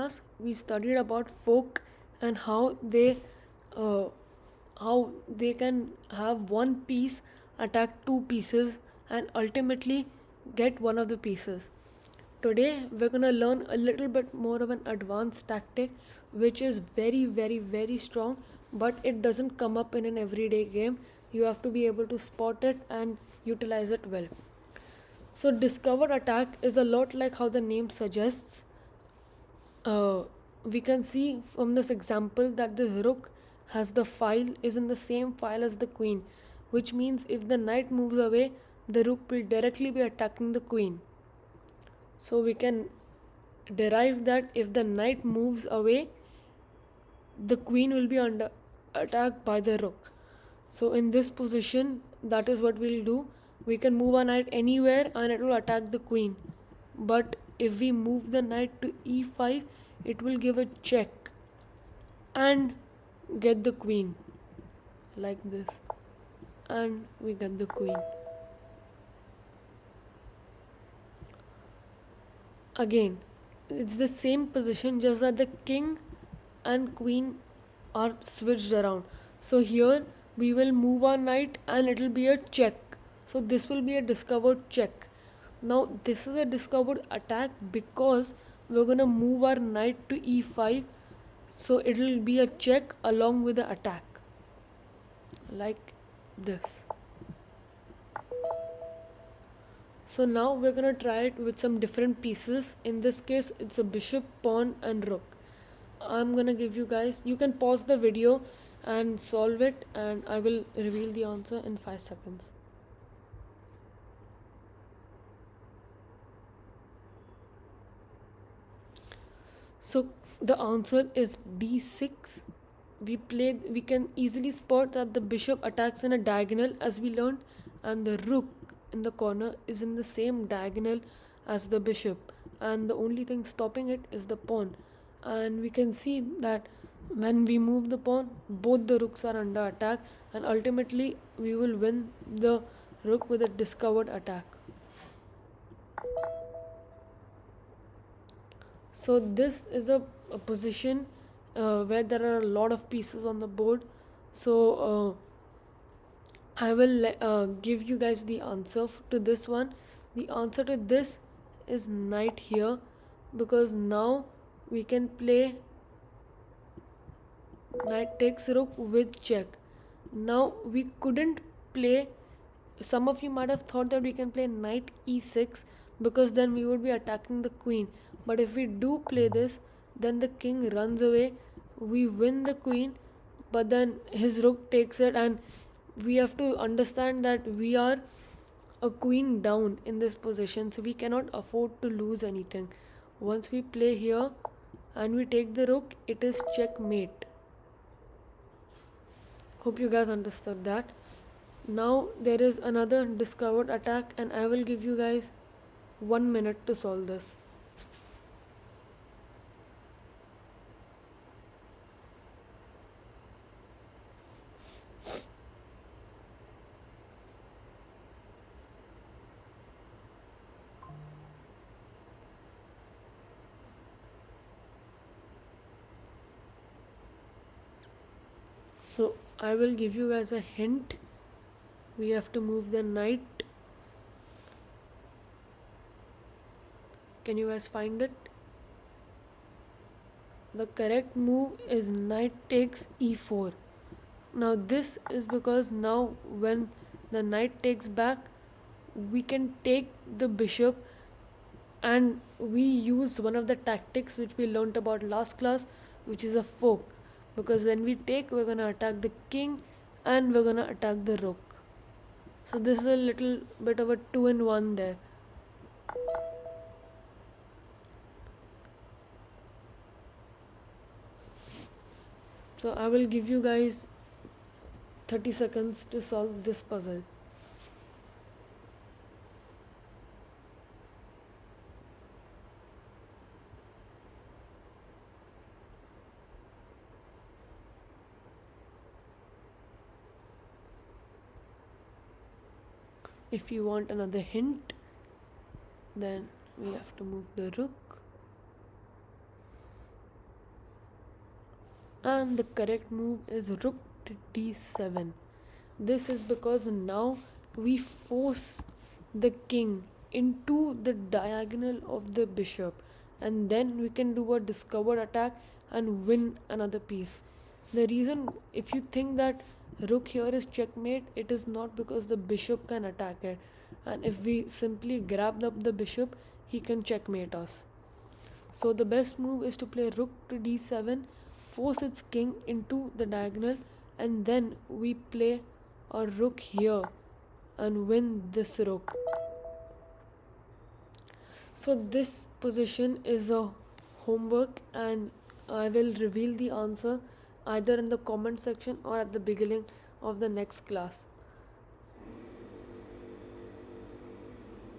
class we studied about folk and uh, how they can have one piece attack two pieces and ultimately get one of the pieces. Today we're gonna learn a little bit more of an advanced tactic which is very strong, but it doesn't come up in an everyday game. You have to be able to spot it and utilize it well. So discovered attack is a lot like how the name suggests. uh, we can see from this example that this rook has the file is in the same file as the queen, which means if the knight moves away, the rook will directly be attacking the queen. So we can derive that if the knight moves away, the queen will be under attack by the rook. So in this position, that is what we'll do. We can move a knight anywhere and it will attack the queen. But if we move the knight to e5, it will give a check and get the queen like this. And we get the queen. Again, it's the same position, just that the king and queen are switched around. So here we will move our knight and it will be a check. So this will be a discovered check. Now this is a discovered attack because we're gonna move our knight to e5. So it will be a check along with the attack like this. So now we're gonna try it with some different pieces. In this case, it's a bishop, pawn, and rook. I'm gonna give you guys, you can pause the video and solve it, and I will reveal the answer in 5 seconds. So the answer is d6. We can easily spot that the bishop attacks in a diagonal as we learned, and the rook in the corner is in the same diagonal as the bishop, and the only thing stopping it is the pawn. And we can see that when we move the pawn, both the rooks are under attack, and ultimately we will win the rook with a discovered attack. So this is a position where there are a lot of pieces on the board. So I will give you guys the answer to this one. The answer to this is knight here, because now we can play knight takes rook with check. Now we couldn't play, some of you might have thought that we can play knight e6 because then we would be attacking the queen. But if we do play this, then the king runs away, we win the queen, but then his rook takes it, and we have to understand that we are a queen down in this position, so we cannot afford to lose anything. Once we play here and we take the rook, it is checkmate. Hope you guys understood that. Now there is another discovered attack, and I will give you guys 1 minute to solve this. So I will give you guys a hint. We have to move the knight. Can you guys find it? The correct move is knight takes e4. Now this is because now when the knight takes back, we can take the bishop, and we use one of the tactics which we learnt about last class, which is a fork, because when we take, we're gonna attack the king and we're gonna attack the rook. So this is a little bit of a 2-in-1 there. So I will give you guys 30 seconds to solve this puzzle. If you want another hint, then we have to move the rook. And the correct move is rook to d7. This is because now we force the king into the diagonal of the bishop, and then we can do a discovered attack and win another piece. The reason, if you think that rook here is checkmate, it is not because the bishop can attack it, and if we simply grab up the bishop, he can checkmate us. So the best move is to play rook to d7, force its king into the diagonal, and then we play a rook here and win this rook. So this position is a homework, and I will reveal the answer either in the comment section or at the beginning of the next class.